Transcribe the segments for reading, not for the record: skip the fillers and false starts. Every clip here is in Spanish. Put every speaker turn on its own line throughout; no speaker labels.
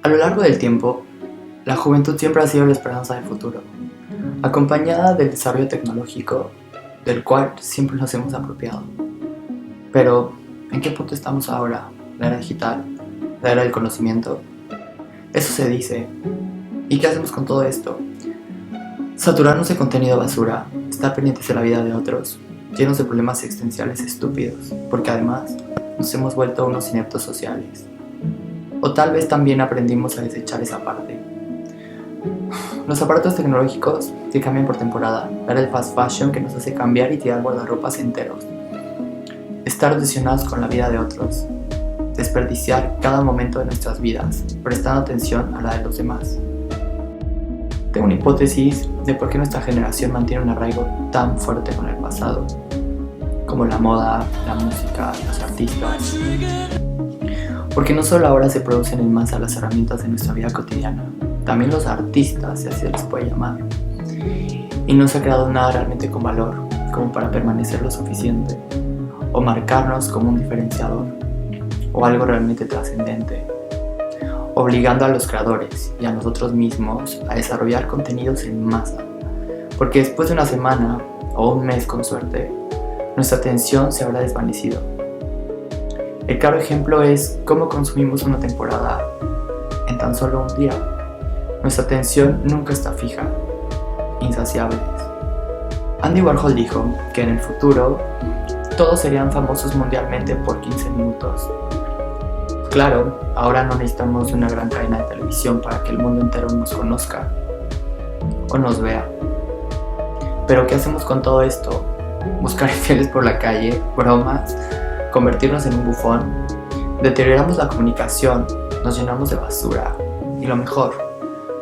A lo largo del tiempo, la juventud siempre ha sido la esperanza del futuro, acompañada del desarrollo tecnológico del cual siempre nos hemos apropiado. Pero, ¿en qué punto estamos ahora? ¿La era digital? ¿La era del conocimiento? Eso se dice. ¿Y qué hacemos con todo esto? Saturarnos de contenido basura, estar pendientes de la vida de otros, llenos de problemas existenciales estúpidos, porque además nos hemos vuelto unos ineptos sociales. O tal vez también aprendimos a desechar esa parte. Los aparatos tecnológicos que cambian por temporada, era el fast fashion que nos hace cambiar y tirar guardarropas enteros. Estar obsesionados con la vida de otros, desperdiciar cada momento de nuestras vidas, prestando atención a la de los demás. Tengo una hipótesis de por qué nuestra generación mantiene un arraigo tan fuerte con el pasado, como la moda, la música, los artistas. Porque no solo ahora se producen en masa las herramientas de nuestra vida cotidiana, también los artistas, si así se les puede llamar. Y no se ha creado nada realmente con valor, como para permanecer lo suficiente, o marcarnos como un diferenciador, o algo realmente trascendente, obligando a los creadores y a nosotros mismos a desarrollar contenidos en masa, porque después de una semana o un mes con suerte, nuestra atención se habrá desvanecido. El claro ejemplo es cómo consumimos una temporada en tan solo un día. Nuestra atención nunca está fija, insaciables. Andy Warhol dijo que en el futuro todos serían famosos mundialmente por 15 minutos. Claro, ahora no necesitamos una gran cadena de televisión para que el mundo entero nos conozca o nos vea. Pero ¿qué hacemos con todo esto? Buscar infieles por la calle, bromas, convertirnos en un bufón. Deterioramos la comunicación, nos llenamos de basura y lo mejor,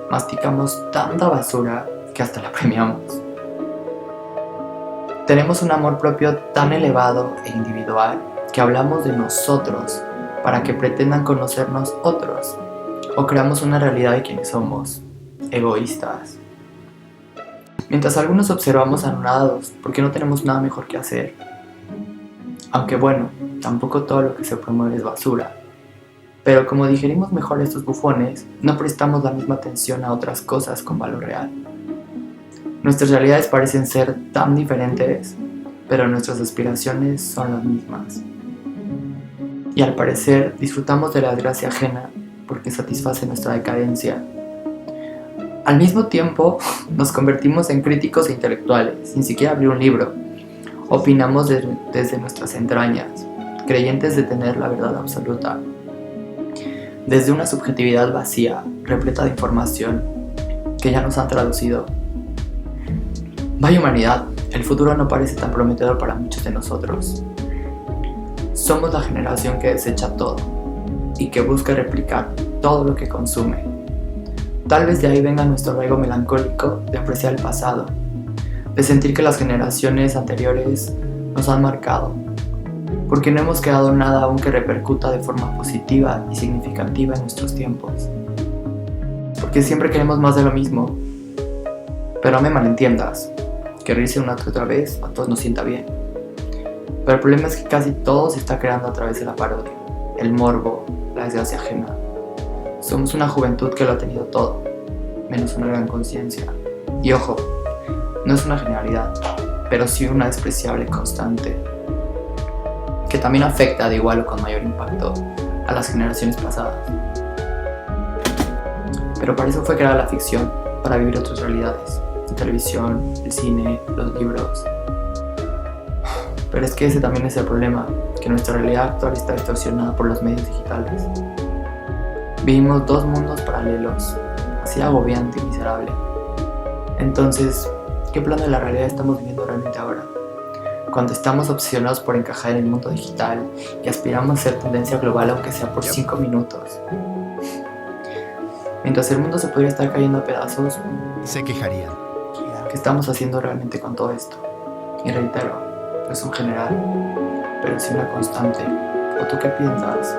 masticamos tanta basura que hasta la premiamos. Tenemos un amor propio tan elevado e individual que hablamos de nosotros para que pretendan conocernos otros, o creamos una realidad de quienes somos, egoístas. Mientras algunos observamos anonadados porque no tenemos nada mejor que hacer. Aunque bueno, tampoco todo lo que se promueve es basura. Pero como digerimos mejor estos bufones, no prestamos la misma atención a otras cosas con valor real. Nuestras realidades parecen ser tan diferentes, pero nuestras aspiraciones son las mismas. Y al parecer disfrutamos de la desgracia ajena porque satisface nuestra decadencia. Al mismo tiempo, nos convertimos en críticos e intelectuales, sin siquiera abrir un libro. Opinamos desde nuestras entrañas, creyentes de tener la verdad absoluta. Desde una subjetividad vacía, repleta de información, que ya nos han traducido. Vaya humanidad, el futuro no parece tan prometedor para muchos de nosotros. Somos la generación que desecha todo y que busca replicar todo lo que consume. Tal vez de ahí venga nuestro arraigo melancólico de apreciar el pasado, de sentir que las generaciones anteriores nos han marcado, porque no hemos creado nada aún que repercuta de forma positiva y significativa en nuestros tiempos. Porque siempre queremos más de lo mismo. Pero no me malentiendas, que reírse una que otra vez a todos nos sienta bien. Pero el problema es que casi todo se está creando a través de la parodia, el morbo, la desgracia ajena. Somos una juventud que lo ha tenido todo, menos una gran conciencia. Y ojo, no es una generalidad, pero sí una despreciable constante, que también afecta de igual o con mayor impacto a las generaciones pasadas. Pero para eso fue creada la ficción, para vivir otras realidades, la televisión, el cine, los libros. Pero es que ese también es el problema, que nuestra realidad actual está distorsionada por los medios digitales. Vivimos dos mundos paralelos, así agobiante y miserable. Entonces, ¿qué plano de la realidad estamos viviendo realmente ahora? Cuando estamos obsesionados por encajar en el mundo digital y aspiramos a ser tendencia global aunque sea por 5 minutos. Mientras el mundo se podría estar cayendo a pedazos,
se quejarían.
¿Qué estamos haciendo realmente con todo esto? Y reitero, no es un general, pero sí una constante. ¿O tú qué piensas?